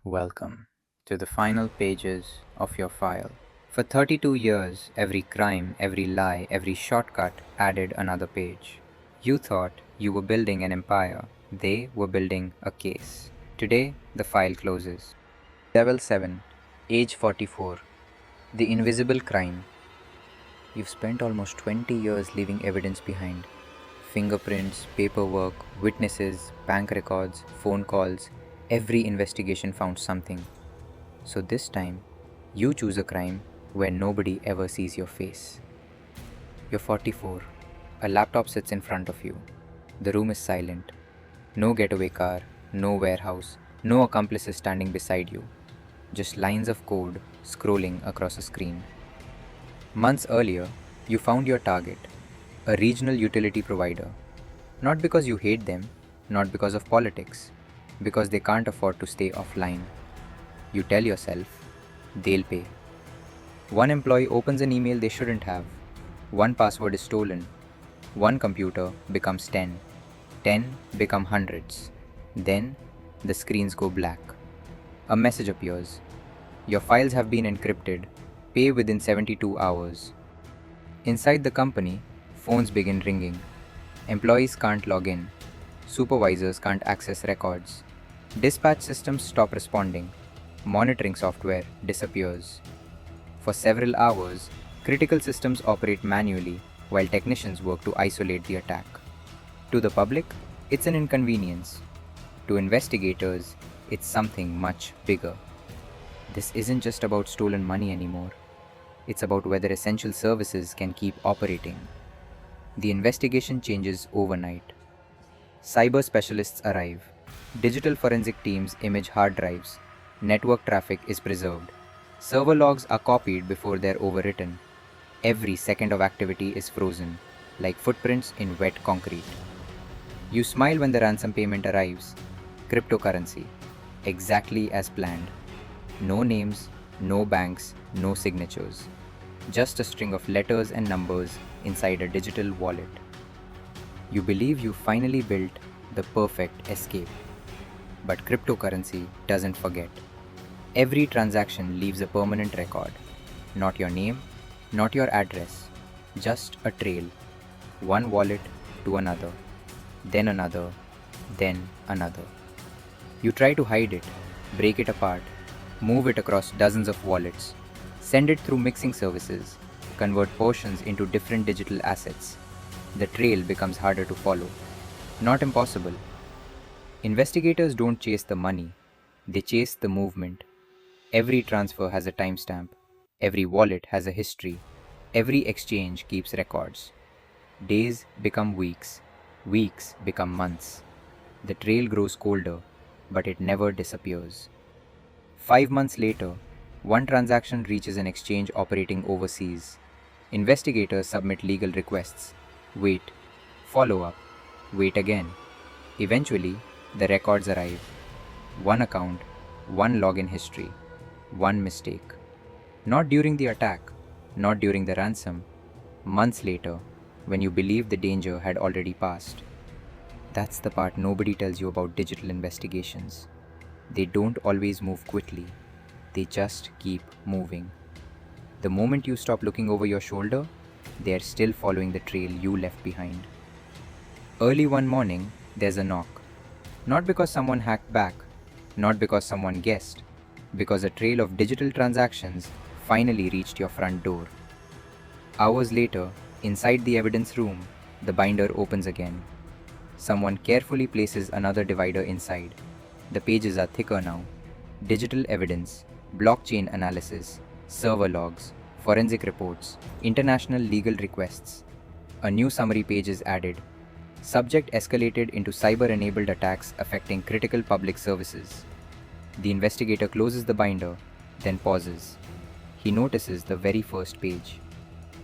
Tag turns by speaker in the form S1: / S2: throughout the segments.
S1: Welcome to the final pages of your file. For 32 years, every crime, every lie, every shortcut added another page. You thought you were building an empire. They were building a case. Today, the file closes. Level 7, Age 44. The Invisible Crime. You've spent almost 20 years leaving evidence behind. Fingerprints, paperwork, witnesses, bank records, phone calls. Every investigation found something. So this time, you choose a crime where nobody ever sees your face. You're 44. A laptop sits in front of you. The room is silent. No getaway car, no warehouse, no accomplices standing beside you. Just lines of code scrolling across a screen. Months earlier, you found your target, a regional utility provider. Not because you hate them, not because of politics, because they can't afford to stay offline. You tell yourself, they'll pay. One employee opens an email they shouldn't have. One password is stolen. One computer becomes 10. 10 become hundreds. Then the screens go black. A message appears. Your files have been encrypted. Pay within 72 hours. Inside the company, phones begin ringing. Employees can't log in. Supervisors can't access records. Dispatch systems stop responding. Monitoring software disappears. For several hours, critical systems operate manually while technicians work to isolate the attack. To the public, it's an inconvenience. To investigators, it's something much bigger. This isn't just about stolen money anymore. It's about whether essential services can keep operating. The investigation changes overnight. Cyber specialists arrive. Digital forensic teams image hard drives. Network traffic is preserved. Server logs are copied before they're overwritten. Every second of activity is frozen, like footprints in wet concrete. You smile when the ransom payment arrives. Cryptocurrency. Exactly as planned. No names, no banks, no signatures. Just a string of letters and numbers inside a digital wallet. You believe you finally built the perfect escape. But cryptocurrency doesn't forget. Every transaction leaves a permanent record. Not your name, not your address, just a trail. One wallet to another, then another, then another. You try to hide it, break it apart, move it across dozens of wallets, send it through mixing services, convert portions into different digital assets. The trail becomes harder to follow. Not impossible. Investigators don't chase the money, they chase the movement. Every transfer has a timestamp. Every wallet has a history. Every exchange keeps records. Days become weeks. Weeks become months. The trail grows colder, but it never disappears. 5 months later, one transaction reaches an exchange operating overseas. Investigators submit legal requests. Wait. Follow up. Wait again. Eventually, the records arrive. One account, one login history, one mistake. Not during the attack, not during the ransom. Months later, when you believe the danger had already passed. That's the part nobody tells you about digital investigations. They don't always move quickly. They just keep moving. The moment you stop looking over your shoulder, they are still following the trail you left behind. Early one morning, there's a knock. Not because someone hacked back, not because someone guessed, because a trail of digital transactions finally reached your front door. Hours later, inside the evidence room, the binder opens again. Someone carefully places another divider inside. The pages are thicker now. Digital evidence, blockchain analysis, server logs, forensic reports, international legal requests. A new summary page is added. Subject escalated into cyber-enabled attacks affecting critical public services. The investigator closes the binder, then pauses. He notices the very first page.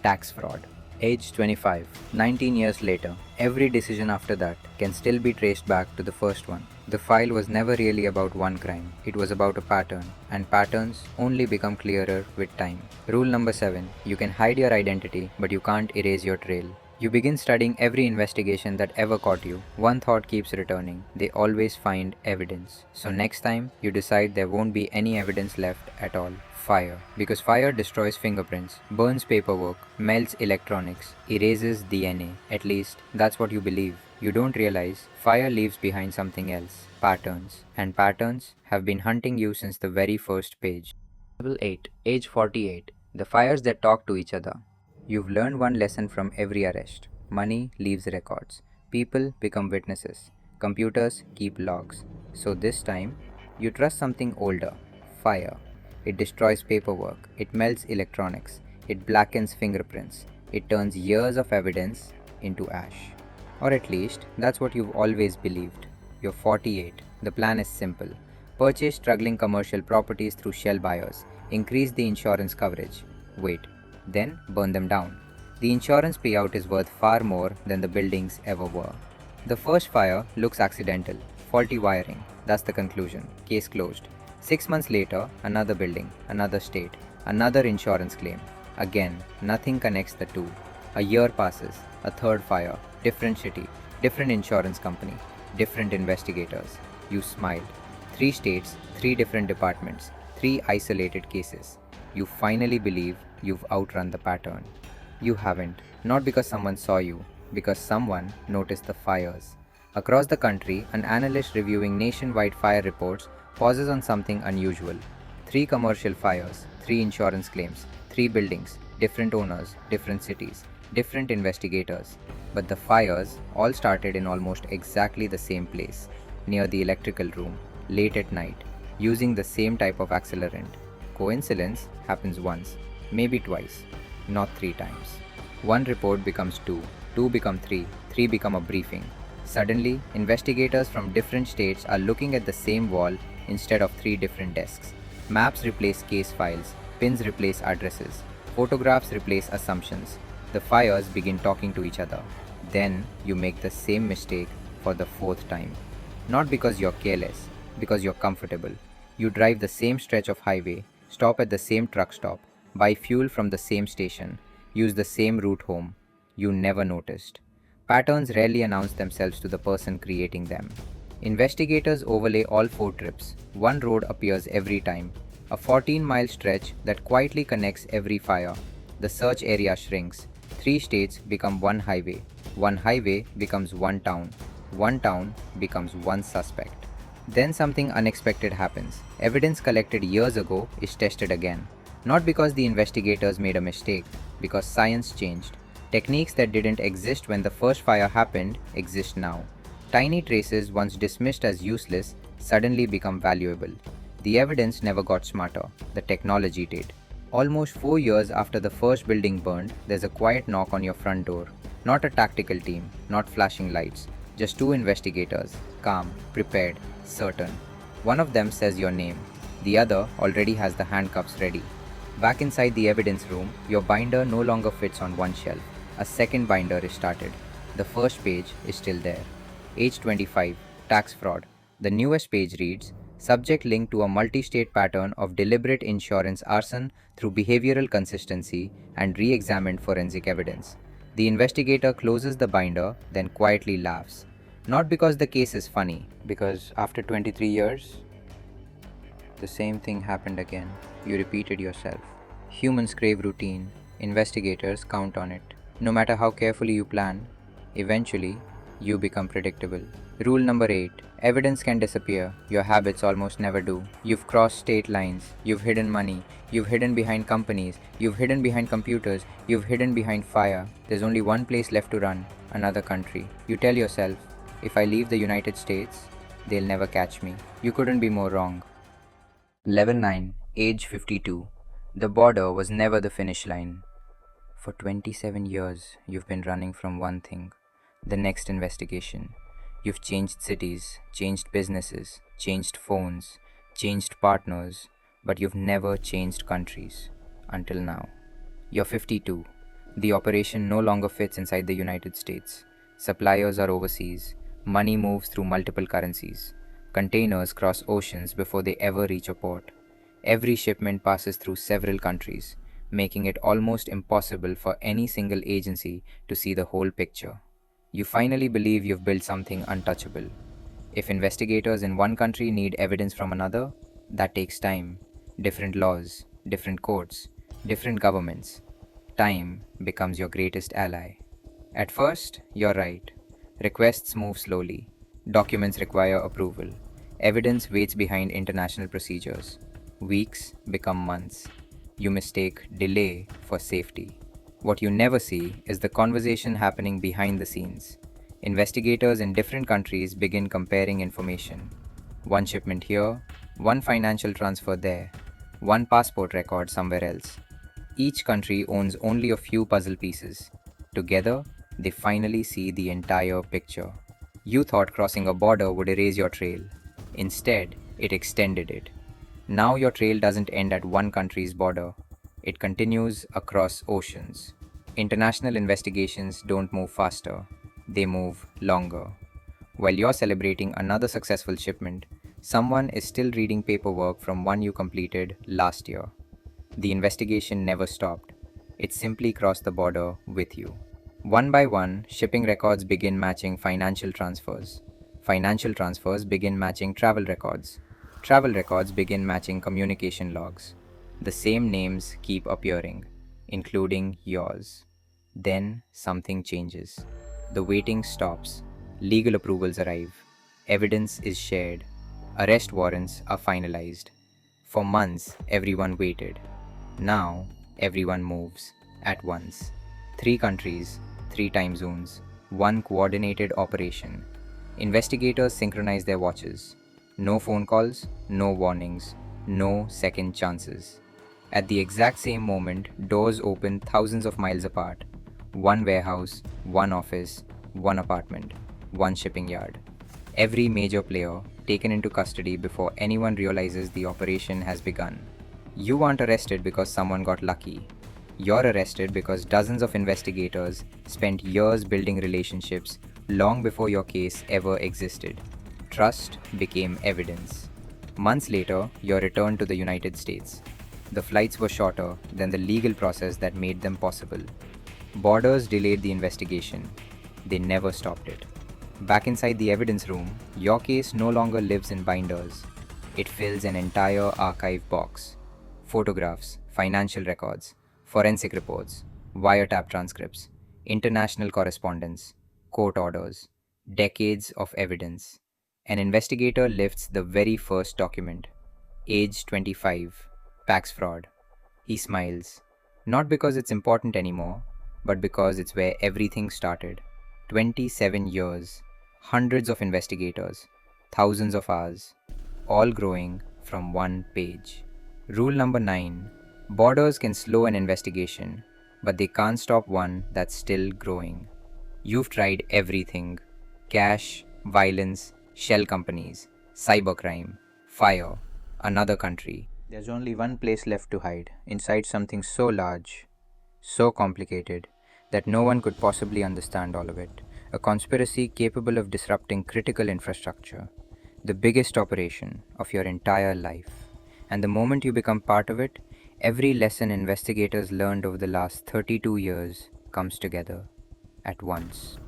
S1: Tax fraud. Age 25. 19 years later, every decision after that can still be traced back to the first one. The file was never really about one crime. It was about a pattern, and patterns only become clearer with time. Rule number 7. You can hide your identity, but you can't erase your trail. You begin studying every investigation that ever caught you. One thought keeps returning. They always find evidence. So next time, you decide there won't be any evidence left at all. Fire. Because fire destroys fingerprints, burns paperwork, melts electronics, erases DNA. At least, that's what you believe. You don't realize fire leaves behind something else. Patterns. And patterns have been hunting you since the very first page. Level 8, age 48. The fires that talk to each other. You've learned one lesson from every arrest. Money leaves records. People become witnesses. Computers keep logs. So this time, you trust something older. Fire. It destroys paperwork. It melts electronics. It blackens fingerprints. It turns years of evidence into ash. Or at least, that's what you've always believed. You're 48. The plan is simple. Purchase struggling commercial properties through shell buyers. Increase the insurance coverage. Wait. Then burn them down. The insurance payout is worth far more than the buildings ever were. The first fire looks accidental. Faulty wiring. That's the conclusion. Case closed. 6 months later, another building, another state, another insurance claim. Again, nothing connects the two. A year passes. A third fire. Different city. Different insurance company. Different investigators. You smiled. 3 states, 3 different departments, 3 isolated cases. You finally believe you've outrun the pattern. You haven't. Not because someone saw you, because someone noticed the fires. Across the country, an analyst reviewing nationwide fire reports pauses on something unusual. 3 commercial fires, 3 insurance claims, 3 buildings, different owners, different cities, different investigators. But the fires all started in almost exactly the same place, near the electrical room, late at night, using the same type of accelerant. Coincidence happens once, maybe twice, not 3 times. One report becomes 2, 2 become 3, 3 become a briefing. Suddenly, investigators from different states are looking at the same wall instead of 3 different desks. Maps replace case files, pins replace addresses, photographs replace assumptions. The fires begin talking to each other. Then you make the same mistake for the 4th time. Not because you're careless, because you're comfortable. You drive the same stretch of highway, stop at the same truck stop, buy fuel from the same station, use the same route home. You never noticed. Patterns rarely announce themselves to the person creating them. Investigators overlay all 4 trips. One road appears every time. A 14-mile stretch that quietly connects every fire. The search area shrinks. 3 states become one highway. One highway becomes one town. One town becomes one suspect. Then something unexpected happens. Evidence collected years ago is tested again. Not because the investigators made a mistake, because science changed. Techniques that didn't exist when the first fire happened exist now. Tiny traces once dismissed as useless suddenly become valuable. The evidence never got smarter, the technology did. Almost 4 years after the first building burned, there's a quiet knock on your front door. Not a tactical team, not flashing lights, just 2 investigators, calm, prepared, certain. One of them says your name, the other already has the handcuffs ready. Back inside the evidence room, your binder no longer fits on one shelf. A second binder is started. The first page is still there. Age 25, tax fraud. The newest page reads, subject linked to a multi-state pattern of deliberate insurance arson through behavioral consistency and re-examined forensic evidence. The investigator closes the binder, then quietly laughs. Not because the case is funny, because after 23 years, the same thing happened again. You repeated yourself. Humans crave routine. Investigators count on it. No matter how carefully you plan, eventually, you become predictable. Rule number 8. Evidence can disappear. Your habits almost never do. You've crossed state lines. You've hidden money. You've hidden behind companies. You've hidden behind computers. You've hidden behind fire. There's only one place left to run. Another country. You tell yourself, if I leave the United States, they'll never catch me. You couldn't be more wrong. Level 9. Age 52. The border was never the finish line. For 27 years, you've been running from one thing, the next investigation. You've changed cities, changed businesses, changed phones, changed partners, but you've never changed countries. Until now. You're 52. The operation no longer fits inside the United States. Suppliers are overseas. Money moves through multiple currencies. Containers cross oceans before they ever reach a port. Every shipment passes through several countries. making it almost impossible for any single agency to see the whole picture. You finally believe you've built something untouchable. If investigators in one country need evidence from another, that takes time. Different laws, different courts, different governments. Time becomes your greatest ally. At first, you're right. Requests move slowly. Documents require approval. Evidence waits behind international procedures. Weeks become months. You mistake delay for safety. What you never see is the conversation happening behind the scenes. Investigators in different countries begin comparing information. One shipment here, one financial transfer there, one passport record somewhere else. Each country owns only a few puzzle pieces. Together, they finally see the entire picture. You thought crossing a border would erase your trail. Instead, it extended it. Now your trail doesn't end at one country's border, it continues across oceans. International investigations don't move faster, they move longer. While you're celebrating another successful shipment, someone is still reading paperwork from one you completed last year. The investigation never stopped. It simply crossed the border with you. One by one, shipping records begin matching financial transfers. Financial transfers begin matching travel records. Travel records begin matching communication logs. The same names keep appearing, including yours. Then something changes. The waiting stops. Legal approvals arrive. Evidence is shared. Arrest warrants are finalized. For months, everyone waited. Now, everyone moves at once. Three countries, three time zones, one coordinated operation. Investigators synchronize their watches. No phone calls, no warnings, no second chances. At the exact same moment, doors open thousands of miles apart. One warehouse, one office, one apartment, one shipping yard. Every major player taken into custody before anyone realizes the operation has begun. You aren't arrested because someone got lucky. You're arrested because dozens of investigators spent years building relationships long before your case ever existed. Trust became evidence. Months later, you're returned to the United States. The flights were shorter than the legal process that made them possible. Borders delayed the investigation. They never stopped it. Back inside the evidence room, your case no longer lives in binders. It fills an entire archive box. Photographs, financial records, forensic reports, wiretap transcripts, international correspondence, court orders, decades of evidence. An investigator lifts the very first document. Age 25, tax fraud. He smiles. Not because it's important anymore, but because it's where everything started. 27 years, hundreds of investigators, thousands of hours, all growing from one page. Rule number 9. Borders can slow an investigation, but they can't stop one that's still growing. You've tried everything: cash, violence, shell companies, cybercrime, fire, another country. There's only one place left to hide, inside something so large, so complicated, that no one could possibly understand all of it. A conspiracy capable of disrupting critical infrastructure, the biggest operation of your entire life. And the moment you become part of it, every lesson investigators learned over the last 32 years comes together at once.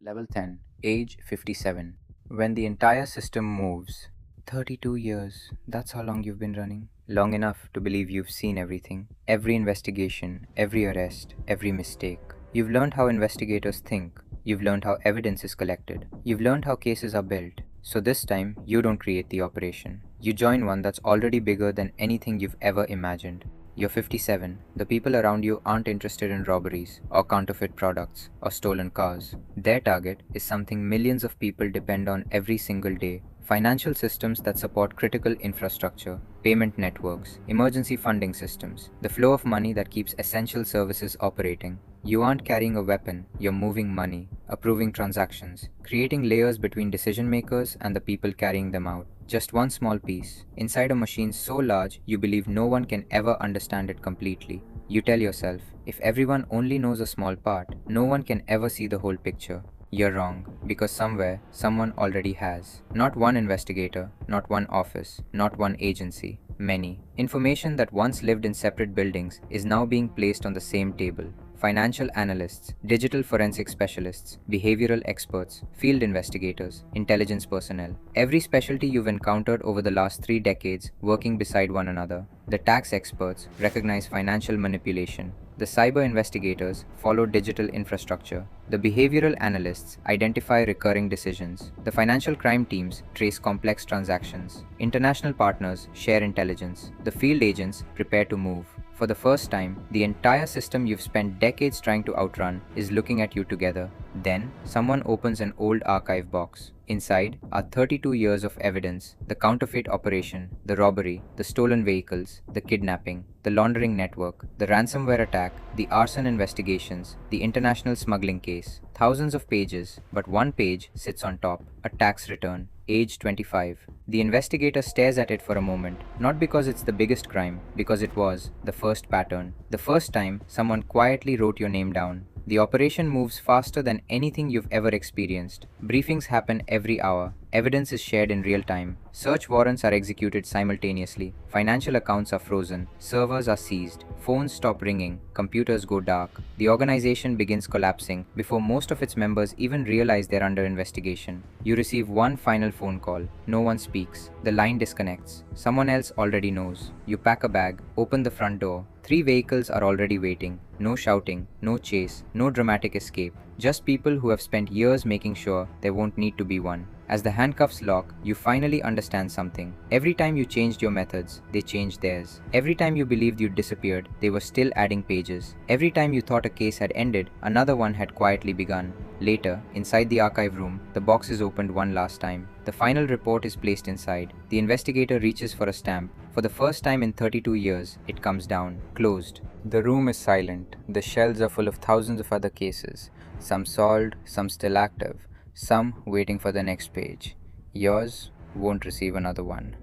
S1: Level 10, age 57. When the entire system moves. 32 years, that's how long you've been running. Long enough to believe you've seen everything. Every investigation, every arrest, every mistake. You've learned how investigators think. You've learned how evidence is collected. You've learned how cases are built. So this time, you don't create the operation. You join one that's already bigger than anything you've ever imagined. You're 57. The people around you aren't interested in robberies, or counterfeit products, or stolen cars. Their target is something millions of people depend on every single day: financial systems that support critical infrastructure, payment networks, emergency funding systems, the flow of money that keeps essential services operating. You aren't carrying a weapon, you're moving money, approving transactions, creating layers between decision makers and the people carrying them out. Just one small piece, inside a machine so large you believe no one can ever understand it completely. You tell yourself, if everyone only knows a small part, no one can ever see the whole picture. You're wrong, because somewhere, someone already has. Not one investigator, not one office, not one agency, many. Information that once lived in separate buildings is now being placed on the same table. Financial analysts, digital forensic specialists, behavioral experts, field investigators, intelligence personnel. Every specialty you've encountered over the last 3 decades working beside one another. The tax experts recognize financial manipulation. The cyber investigators follow digital infrastructure. The behavioral analysts identify recurring decisions. The financial crime teams trace complex transactions. International partners share intelligence. The field agents prepare to move. For the first time, the entire system you've spent decades trying to outrun is looking at you together. Then, someone opens an old archive box. Inside are 32 years of evidence: the counterfeit operation, the robbery, the stolen vehicles, the kidnapping, the laundering network, the ransomware attack, the arson investigations, the international smuggling case. Thousands of pages, but one page sits on top: a tax return, age 25. The investigator stares at it for a moment, not because it's the biggest crime, because it was the first pattern. The first time someone quietly wrote your name down. The operation moves faster than anything you've ever experienced. Briefings happen every hour. Evidence is shared in real time. Search warrants are executed simultaneously. Financial accounts are frozen. Servers are seized. Phones stop ringing. Computers go dark. The organization begins collapsing before most of its members even realize they're under investigation. You receive one final phone call. No one speaks. The line disconnects. Someone else already knows. You pack a bag, open the front door. 3 vehicles are already waiting. No shouting, no chase, no dramatic escape. Just people who have spent years making sure there won't need to be one. As the handcuffs lock, you finally understand something. Every time you changed your methods, they changed theirs. Every time you believed you'd disappeared, they were still adding pages. Every time you thought a case had ended, another one had quietly begun. Later, inside the archive room, the box is opened one last time. The final report is placed inside. The investigator reaches for a stamp. For the first time in 32 years, it comes down, closed. The room is silent. The shelves are full of thousands of other cases. Some solved, some still active, some waiting for the next page. Yours won't receive another one.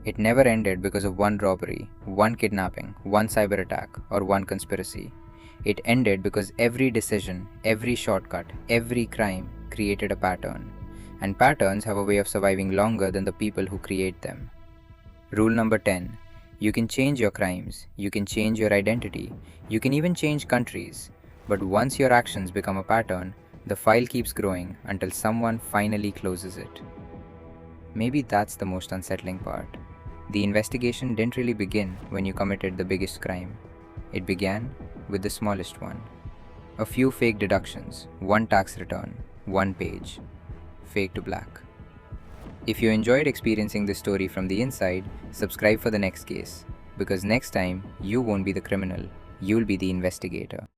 S1: It never ended because of one robbery, one kidnapping, one cyber attack, or one conspiracy. It ended because every decision, every shortcut, every crime created a pattern. And patterns have a way of surviving longer than the people who create them. Rule number 10. You can change your crimes, you can change your identity, you can even change countries. But once your actions become a pattern, the file keeps growing until someone finally closes it. Maybe that's the most unsettling part. The investigation didn't really begin when you committed the biggest crime. It began with the smallest one. A few fake deductions, one tax return, one page. Fade to black. If you enjoyed experiencing this story from the inside, subscribe for the next case. Because next time, you won't be the criminal, you'll be the investigator.